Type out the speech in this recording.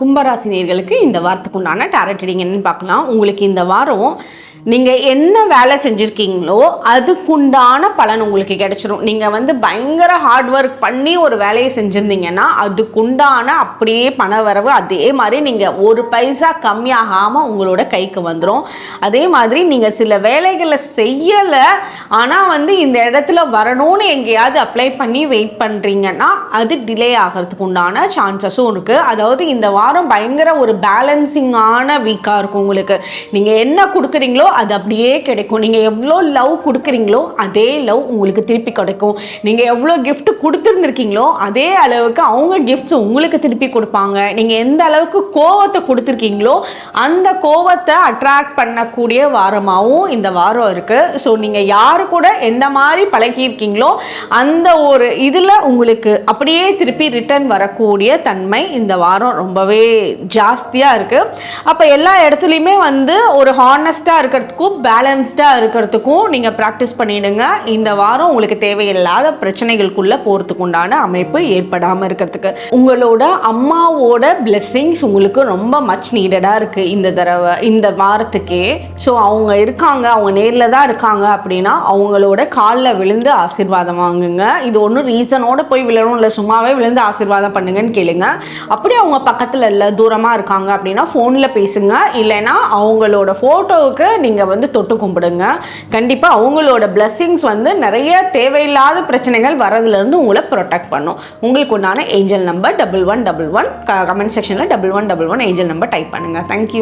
கும்பராசி நேயர்களுக்கு இந்த வாரத்துக்கு உண்டான டாரட் ரீடிங் என்னன்னு பார்க்கலாம். உங்களுக்கு இந்த வாரம் நீங்கள் என்ன வேலை செஞ்சுருக்கீங்களோ அதுக்குண்டான பலன் உங்களுக்கு கிடைச்சிடும். நீங்கள் பயங்கர ஹார்ட் ஒர்க் பண்ணி ஒரு வேலையை செஞ்சுருந்தீங்கன்னா அதுக்குண்டான அப்படியே பண வரவு அதே மாதிரி நீங்கள் ஒரு பைசா கம்மியாகாமல் உங்களோட கைக்கு வந்துடும். அதே மாதிரி நீங்கள் சில வேலைகளை செய்யலை ஆனால் இந்த இடத்துல வரணும்னு எங்கேயாவது அப்ளை பண்ணி வெயிட் பண்ணுறீங்கன்னா அது டிலே ஆகிறதுக்கு உண்டான சான்சஸும் இருக்குது. அதாவது இந்த வாரம் பயங்கர ஒரு பேலன்சிங்கான வீக்காக இருக்கும். உங்களுக்கு நீங்கள் என்ன கொடுக்குறீங்களோ அது அப்படியே கிடைக்கும். நீங்கள் எவ்வளோ லவ் கொடுக்குறீங்களோ அதே லவ் உங்களுக்கு திருப்பி கிடைக்கும். நீங்கள் எவ்வளோ கிஃப்ட் கொடுத்துருந்துருக்கீங்களோ அதே அளவுக்கு அவங்க கிஃப்ட்ஸ் உங்களுக்கு திருப்பி கொடுப்பாங்க. நீங்கள் எந்த அளவுக்கு கோவத்தை கொடுத்துருக்கீங்களோ அந்த கோவத்தை அட்ராக்ட் பண்ணக்கூடிய வாரமாகவும் இந்த வாரம் இருக்குது. ஸோ நீங்கள் யாரு கூட எந்த மாதிரி பழகியிருக்கீங்களோ அந்த ஒரு இதில் உங்களுக்கு அப்படியே திருப்பி ரிட்டர்ன் வரக்கூடிய தன்மை இந்த வாரம் ரொம்பவே ஜாஸ்தியாக இருக்குது. அப்போ எல்லா இடத்துலையுமே ஒரு ஹானஸ்ட்டாக இருக்கிறதுக்கும் பேலன்ஸ்டாக இருக்கிறதுக்கும் நீங்கள் ப்ராக்டிஸ் பண்ணிடுங்க. இந்த வாரம் உங்களுக்கு தேவையில்லாத பிரச்சனைகளுக்குள்ளே போகிறதுக்கு உண்டான அமைப்பு ஏற்படாமல் இருக்கிறதுக்கு உங்களோட அம்மாவோட பிளெஸ்ஸிங்ஸ் உங்களுக்கு ரொம்ப மச் நீடடாக இருக்குது இந்த வாரத்துக்கே. ஸோ அவங்க இருக்காங்க, அவங்க நேரில் தான் இருக்காங்க அப்படின்னா அவங்களோட காலில் விழுந்து ஆசீர்வாதம் வாங்குங்க. இது ஒன்றும் ரீசனோட போய் விழணும் இல்லை, சும்மாவே விழுந்து ஆசீர்வாதம் பண்ணுங்கன்னு கேளுங்க. அப்படியே அவங்க பக்கத்தில் இல்லை தூரமாக இருக்காங்க அப்படின்னா ஃபோனில் பேசுங்க. இல்லைன்னா அவங்களோட ஃபோட்டோவுக்கு நீங்கள் தொட்டு கும்பிடுங்க. கண்டிப்பாக அவங்களோட பிளெஸ்ஸிங்ஸ் நிறைய தேவையில்லாத பிரச்சனைகள் வரதுலேருந்து உங்களை ப்ரொடெக்ட் பண்ணும். உங்களுக்கு உண்டான ஏஞ்சல் நம்பர் 1111. கமெண்ட் செக்ஷனில் 1111 ஏஞ்சல் நம்பர் டைப் பண்ணுங்கள். தேங்க்யூ.